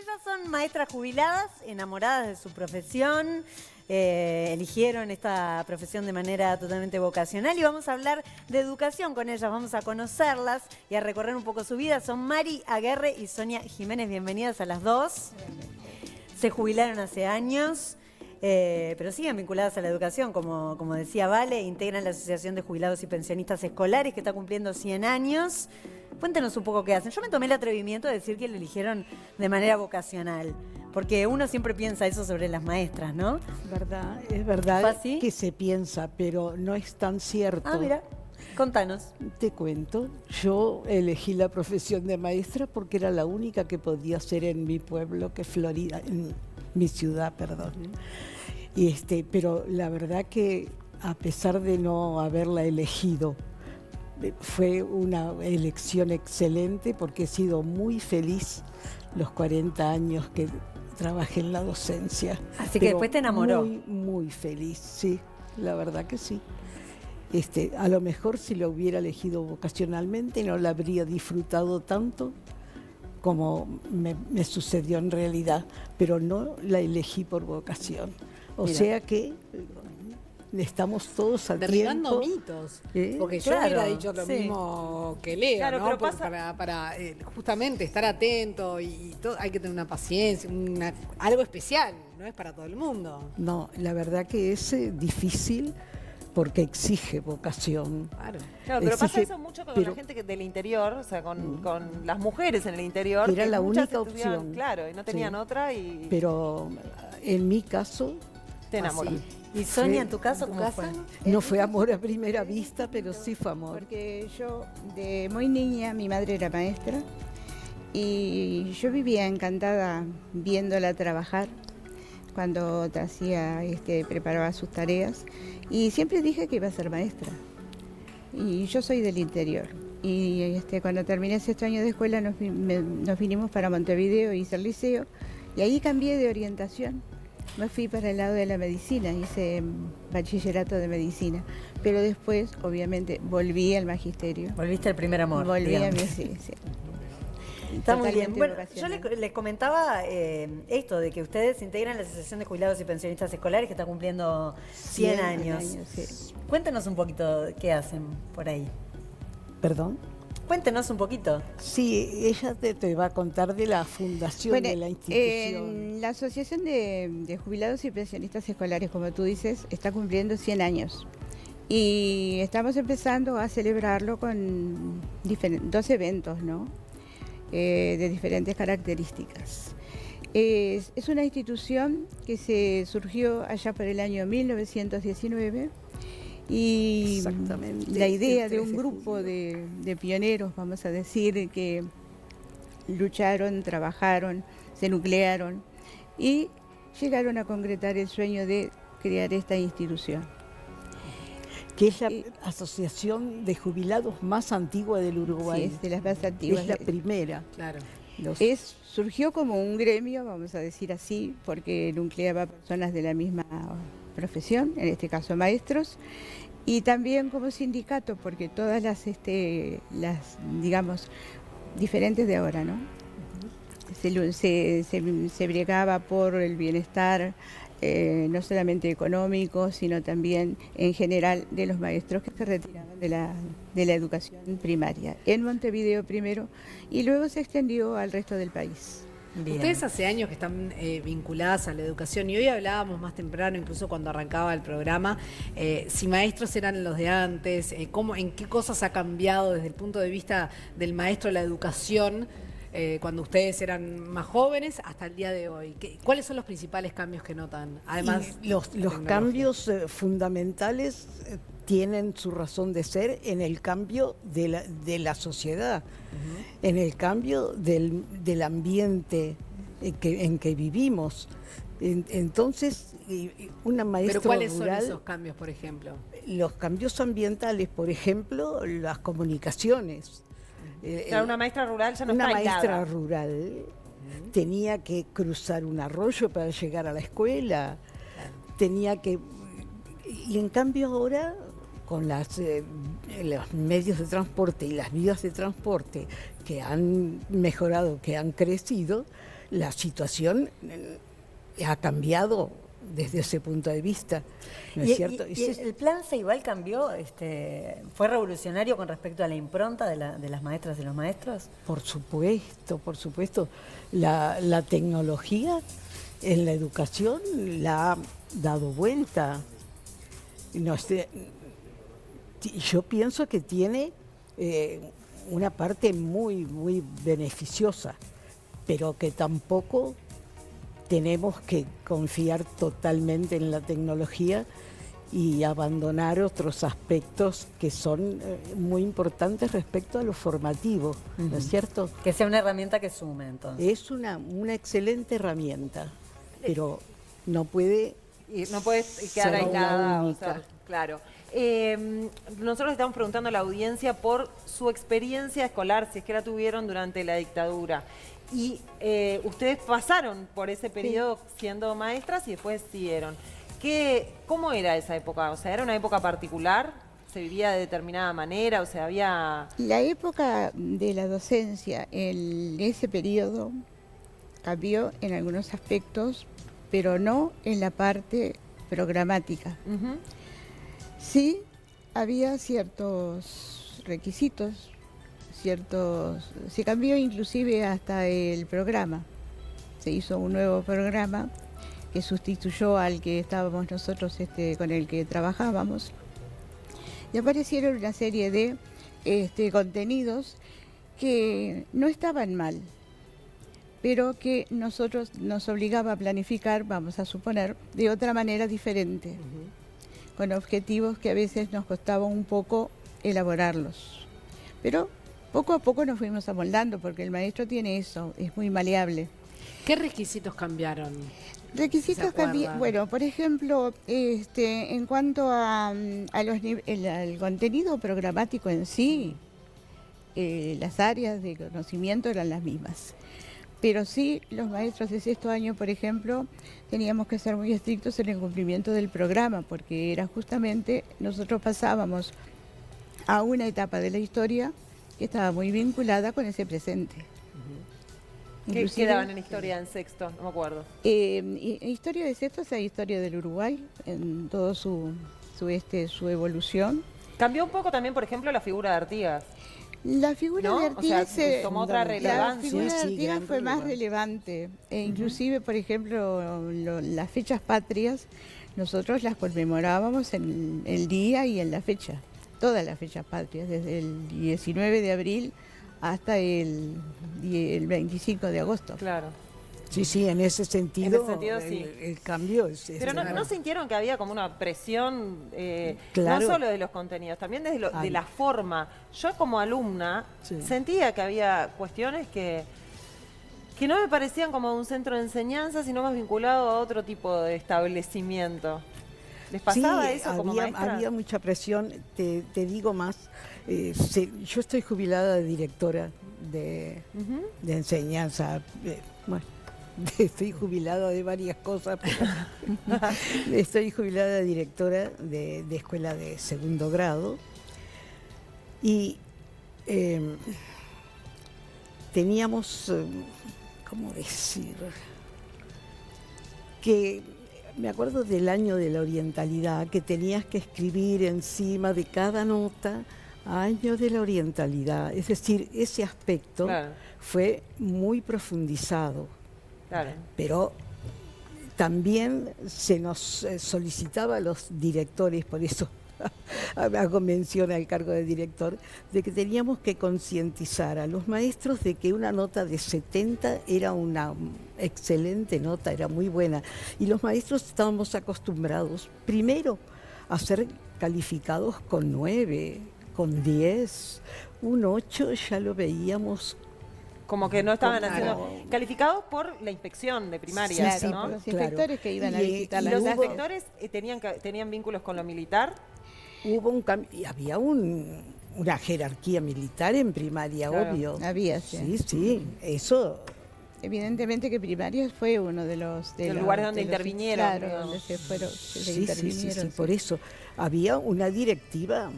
Ellas son maestras jubiladas, enamoradas de su profesión, eligieron esta profesión de manera totalmente vocacional y vamos a hablar de educación con ellas, vamos a conocerlas y a recorrer un poco su vida. Son Mari Aguerre y Sonia Jiménez, bienvenidas a las dos. Se jubilaron hace años, pero siguen vinculadas a la educación, como decía Vale, integran la Asociación de Jubilados y Pensionistas Escolares que está cumpliendo 100 años. Cuéntenos un poco qué hacen. Yo me tomé el atrevimiento de decir que lo eligieron de manera vocacional, porque uno siempre piensa eso sobre las maestras, ¿no? Es verdad ¿Fue así? que se piensa, pero no es tan cierto. Ah, mira, contanos. Te cuento, yo elegí la profesión de maestra porque era la única que podía hacer en mi pueblo, que es Florida, en mi ciudad, perdón. Pero la verdad que a pesar de no haberla elegido, fue una elección excelente porque he sido muy feliz los 40 años que trabajé en la docencia. Así que después te enamoró. Muy, muy feliz, sí, la verdad que sí. A lo mejor si lo hubiera elegido vocacionalmente no la habría disfrutado tanto como me sucedió en realidad, pero no la elegí por vocación. O Mira. sea que estamos todos a derribando tiempo. mitos, ¿Eh? porque yo Claro, hubiera dicho lo sí. mismo que Leo, Claro, ¿no? pero Por- pasa- para justamente estar atento y todo, hay que tener una paciencia, algo especial, no es para todo el mundo. No, la verdad que es difícil porque exige vocación. Claro. Claro, pero pasa Exige- eso mucho con pero- la gente del interior, o sea, con las mujeres en el interior. Que era que la muchas única estudiaban, opción. Claro, y no tenían Sí. otra y Pero en mi caso te enamoró. Así. Y Sonia, Sí. en tu caso, ¿En tu ¿cómo casa? fue? no fue amor a primera vista, pero sí fue amor. Porque yo, de muy niña, mi madre era maestra y yo vivía encantada viéndola trabajar cuando preparaba sus tareas y siempre dije que iba a ser maestra. Y yo soy del interior. Y cuando terminé ese año de escuela nos vinimos para Montevideo, hice el liceo y ahí cambié de orientación. Me fui para el lado de la medicina, hice bachillerato de medicina, pero después, obviamente, volví al magisterio. Volviste al primer amor. Volví a digamos. mí, sí. Está muy bien. Totalmente Bueno, yo vocacional. les comentaba esto de que ustedes integran la Asociación de Jubilados y Pensionistas Escolares que está cumpliendo 100 años. sí. Cuéntenos un poquito qué hacen por ahí. ¿Perdón? Cuéntenos un poquito. Sí, ella te va a contar de la fundación Bueno, de la institución. en la Asociación de Jubilados y Pensionistas Escolares, como tú dices, está cumpliendo 100 años. Y estamos empezando a celebrarlo con dos eventos, ¿no? De diferentes características. Es una institución que se surgió allá por el año 1919 y Exactamente, la idea el de 13 un de grupo julio. de pioneros, vamos a decir, que lucharon, trabajaron, se nuclearon y llegaron a concretar el sueño de crear esta institución. Que es la asociación de jubilados más antigua del Sí, Uruguay. es de las más antiguas. Es la primera. Claro. Surgió como un gremio, vamos a decir así, porque nucleaba personas de la misma profesión, en este caso maestros, y también como sindicato, porque todas las digamos, diferentes de ahora, ¿no? Se bregaba por el bienestar, no solamente económico, sino también en general de los maestros que se retiraban de la educación primaria, en Montevideo primero, y luego se extendió al resto del país. Bien. Ustedes hace años que están vinculadas a la educación y hoy hablábamos más temprano, incluso cuando arrancaba el programa, si maestros eran los de antes, en qué cosas ha cambiado desde el punto de vista del maestro la educación cuando ustedes eran más jóvenes hasta el día de hoy. ¿Cuáles son los principales cambios que notan? Además, Y los cambios fundamentales tienen su razón de ser en el cambio de la sociedad, en el cambio del ambiente en que vivimos. Entonces, una maestra ¿pero cuáles rural, son esos cambios, por ejemplo? los cambios ambientales, por ejemplo, las comunicaciones. Claro, una maestra rural ya no Una está maestra aislada. rural tenía que cruzar un arroyo para llegar a la escuela, tenía que... Y en cambio ahora, con los medios de transporte y las vías de transporte que han mejorado, que han crecido, la situación ha cambiado desde ese punto de vista, ¿no es cierto? Y el plan Ceibal cambió, fue revolucionario con respecto a la impronta de las maestras y los maestros. Por supuesto. La tecnología en la educación la ha dado vuelta. No sé, yo pienso que tiene una parte muy, muy beneficiosa, pero que tampoco tenemos que confiar totalmente en la tecnología y abandonar otros aspectos que son muy importantes respecto a lo formativo, ¿no es cierto? Que sea una herramienta que sume, entonces. Es una excelente herramienta, pero no puede Y no puedes quedar ser la aislada. única. Claro. Nosotros le estamos preguntando a la audiencia por su experiencia escolar, si es que la tuvieron durante la dictadura. Y ustedes pasaron por ese periodo siendo maestras y después siguieron. ¿Cómo era esa época? O sea, ¿era una época particular? ¿Se vivía de determinada manera? O sea, había... La época de la docencia en ese periodo cambió en algunos aspectos, pero no en la parte programática. Ujú. Sí, había ciertos requisitos, se cambió inclusive hasta el programa. Se hizo un nuevo programa que sustituyó al que estábamos nosotros con el que trabajábamos. Y aparecieron una serie de contenidos que no estaban mal, pero que nosotros nos obligaba a planificar, vamos a suponer, de otra manera diferente, con objetivos que a veces nos costaba un poco elaborarlos. Pero poco a poco nos fuimos amoldando, porque el maestro tiene eso, es muy maleable. ¿Qué requisitos cambiaron? Requisitos ¿Se acuerdan? también, bueno, por ejemplo, en cuanto al contenido programático en sí, las áreas de conocimiento eran las mismas. Pero sí, los maestros de sexto año, por ejemplo, teníamos que ser muy estrictos en el cumplimiento del programa, porque era justamente, nosotros pasábamos a una etapa de la historia que estaba muy vinculada con ese presente. ¿Qué Inclusive, daban en historia en sexto? No me acuerdo. Historia de sexto, o sea, historia del Uruguay, en todo su evolución. Cambió un poco también, por ejemplo, la figura de Artigas. La figura ¿No? de O sea, Artigas tomó otra la relevancia. figura de Sí, Artigas gran fue más relevancia. relevante. Inclusive, por ejemplo, las fechas patrias, nosotros las conmemorábamos en el día y en la fecha. Todas las fechas patrias, desde el 19 de abril hasta el 25 de agosto. Claro. Sí, en ese sentido, sí. el cambio es... Pero ¿no sintieron que había como una presión, Claro. no solo de los contenidos, también de la forma? Yo como alumna Sí. sentía que había cuestiones que no me parecían como un centro de enseñanza, sino más vinculado a otro tipo de establecimiento. ¿Les pasaba Sí, eso como maestra? había mucha presión, te digo más. Yo estoy jubilada de directora de enseñanza. Bueno, estoy jubilada de varias cosas, pero estoy jubilada de directora de escuela de segundo grado. Y teníamos, ¿cómo decir? Que me acuerdo del año de la orientalidad, que tenías que escribir encima de cada nota año de la orientalidad. Es decir, ese aspecto Claro. fue muy profundizado, Claro. pero también se nos solicitaba a los directores, por eso hago mención al cargo de director, de que teníamos que concientizar a los maestros de que una nota de 70 era una excelente nota, era muy buena. Y los maestros estábamos acostumbrados, primero, a ser calificados con 9, con 10, un 8 ya lo veíamos. Como que no estaban Claro. haciendo... Calificados por la inspección de primaria, Sí, ¿no? por los Claro. inspectores que iban a Y- visitar ¿Y las los clases. inspectores tenían vínculos con lo militar? Hubo un cambio, y había una jerarquía militar en primaria, Claro. obvio. Había, sí. Sí, eso. Evidentemente que primarias fue uno de los lugares donde intervinieron, Claro, digamos. donde se Sí, intervinieron. sí, por eso. Había una directiva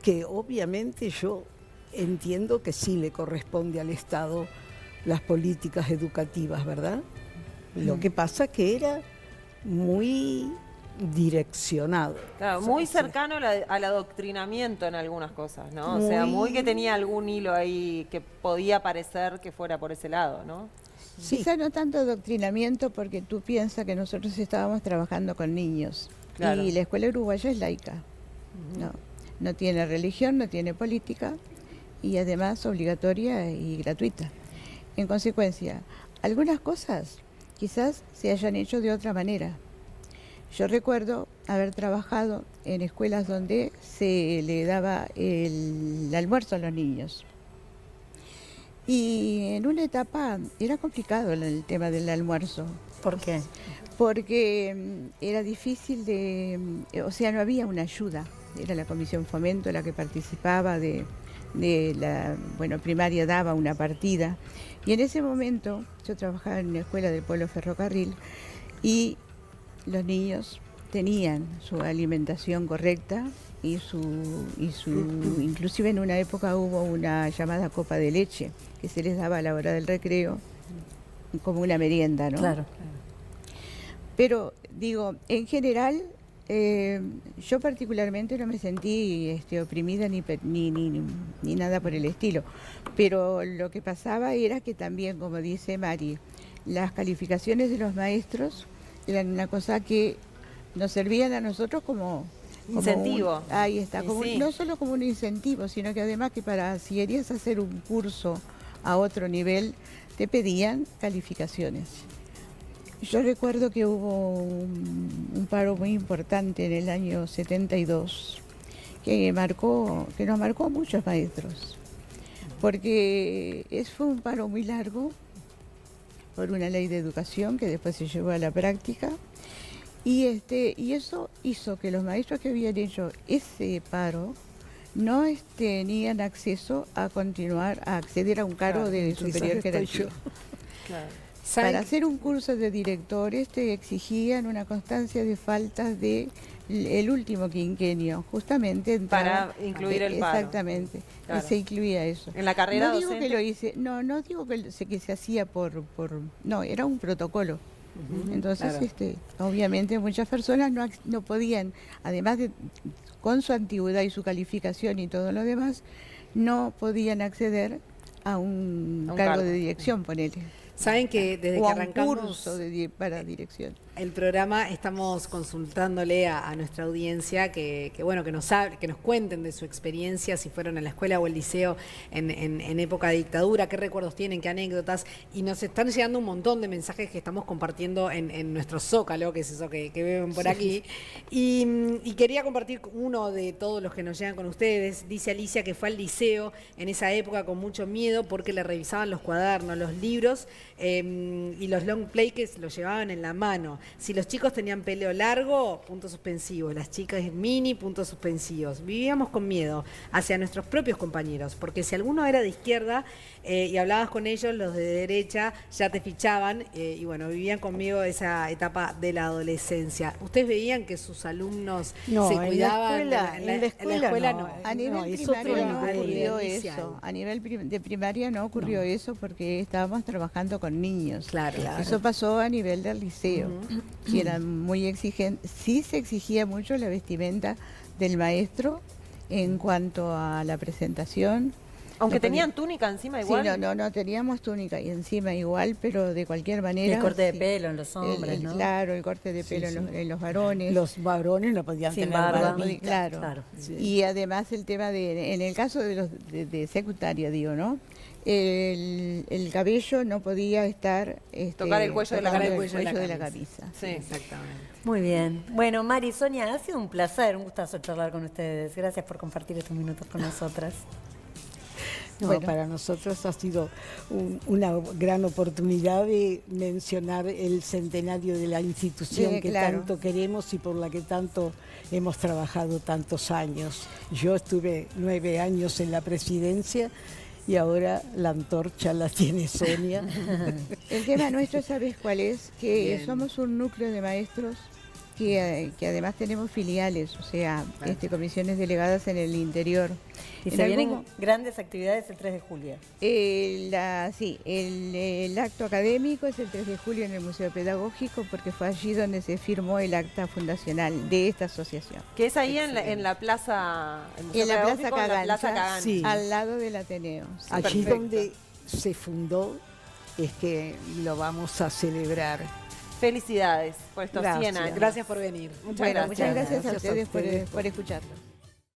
que obviamente yo entiendo que sí le corresponde al Estado las políticas educativas, ¿verdad? Lo que pasa que era muy direccionado. Claro, muy cercano al adoctrinamiento en algunas cosas, ¿no? O sea, muy que tenía algún hilo ahí que podía parecer que fuera por ese lado, ¿no? Sí. Quizá no tanto adoctrinamiento, porque tú piensas que nosotros estábamos trabajando con niños. Claro. Y la escuela uruguaya es laica. No tiene religión, no tiene política, y además obligatoria y gratuita. En consecuencia, algunas cosas quizás se hayan hecho de otra manera. Yo recuerdo haber trabajado en escuelas donde se le daba el almuerzo a los niños. Y en una etapa era complicado el tema del almuerzo. ¿Por qué? Porque era difícil o sea, no había una ayuda. Era la Comisión Fomento la que participaba primaria daba una partida. Y en ese momento yo trabajaba en una escuela del pueblo ferrocarril y los niños tenían su alimentación correcta inclusive en una época hubo una llamada copa de leche que se les daba a la hora del recreo como una merienda, ¿no? Claro. Pero digo, en general, yo particularmente no me sentí oprimida ni nada por el estilo. Pero lo que pasaba era que también, como dice Mari, las calificaciones de los maestros eran una cosa que nos servían a nosotros como incentivo. Ahí está, Sí. no solo como un incentivo, sino que además que si querías hacer un curso a otro nivel, te pedían calificaciones. Yo recuerdo que hubo un paro muy importante en el año 72 que nos marcó a muchos maestros, porque fue un paro muy largo por una ley de educación que después se llevó a la práctica, y eso hizo que los maestros que habían hecho ese paro no tenían acceso a continuar a acceder a un cargo de superior jerarquía. Claro. Para hacer un curso de directores te exigían una constancia de faltas el último quinquenio, justamente para incluir el paro. Exactamente, Claro. se incluía eso. En la carrera no digo docente. que lo hice, no digo que se hacía no, era un protocolo. Entonces, claro. obviamente muchas personas no podían, además de con su antigüedad y su calificación y todo lo demás, no podían acceder a un cargo de dirección, ponele. Saben que desde O que a un arrancamos curso para dirección. el programa estamos consultándole a nuestra audiencia que nos cuenten de su experiencia, si fueron a la escuela o el liceo en época de dictadura, qué recuerdos tienen, qué anécdotas, y nos están llegando un montón de mensajes que estamos compartiendo en nuestro Zócalo, que es eso que ven por aquí, y quería compartir uno de todos los que nos llegan con ustedes. Dice Alicia que fue al liceo en esa época con mucho miedo porque le revisaban los cuadernos, los libros y los long play que se los llevaban en la mano. Si los chicos tenían pelo largo, puntos suspensivos. Las chicas mini, puntos suspensivos. Vivíamos con miedo hacia nuestros propios compañeros, porque si alguno era de izquierda y hablabas con ellos, los de derecha ya te fichaban y bueno, vivían conmigo esa etapa de la adolescencia. ¿Ustedes veían que sus alumnos se cuidaban? En la escuela no. A nivel es primario otro no nivel. ocurrió inicial. eso. A nivel de primaria no ocurrió eso porque estábamos trabajando con niños. Claro. Eso pasó a nivel del liceo, que eran muy exigentes. Sí se exigía mucho la vestimenta del maestro en cuanto a la presentación. Aunque No tenían túnica encima igual. Sí, no teníamos túnica y encima igual, pero de cualquier manera. El corte de sí. pelo en los hombres, ¿no? Claro, el corte de pelo en los varones. Los varones no podían Sin tener barba. barbita. Claro. Sí. Y además el tema en el caso de los de secundaria, digo, ¿no? El cabello no podía estar Tocar el cuello de la tocando camisa. el cuello de la camisa. Sí. Exactamente. Muy bien. Bueno, Mari, Sonia, ha sido un placer, un gustazo charlar con ustedes. Gracias por compartir estos minutos con nosotras. No, Bueno. para nosotros ha sido una gran oportunidad de mencionar el centenario de la institución Sí, que claro. tanto queremos y por la que tanto hemos trabajado tantos años. Yo estuve 9 años en la presidencia y ahora la antorcha la tiene Sonia. El tema nuestro, ¿sabes cuál es? Que Bien. somos un núcleo de maestros que además tenemos filiales, o sea, comisiones delegadas en el interior. Y En se vienen algún- grandes actividades el 3 de julio. Sí, el acto académico es el 3 de julio en el Museo Pedagógico porque fue allí donde se firmó el acta fundacional de esta asociación. Que es ahí en la plaza... el Museo En la Plaza Pedagógico, en la Plaza Cagancha, Cagancha. Sí. al lado del Ateneo. Sí. Allí Perfecto. donde se fundó es que lo vamos a celebrar. Felicidades por estos 100 Gracias. años. Gracias por venir. Bueno, muchas gracias a Gracias a ustedes ustedes por escucharnos.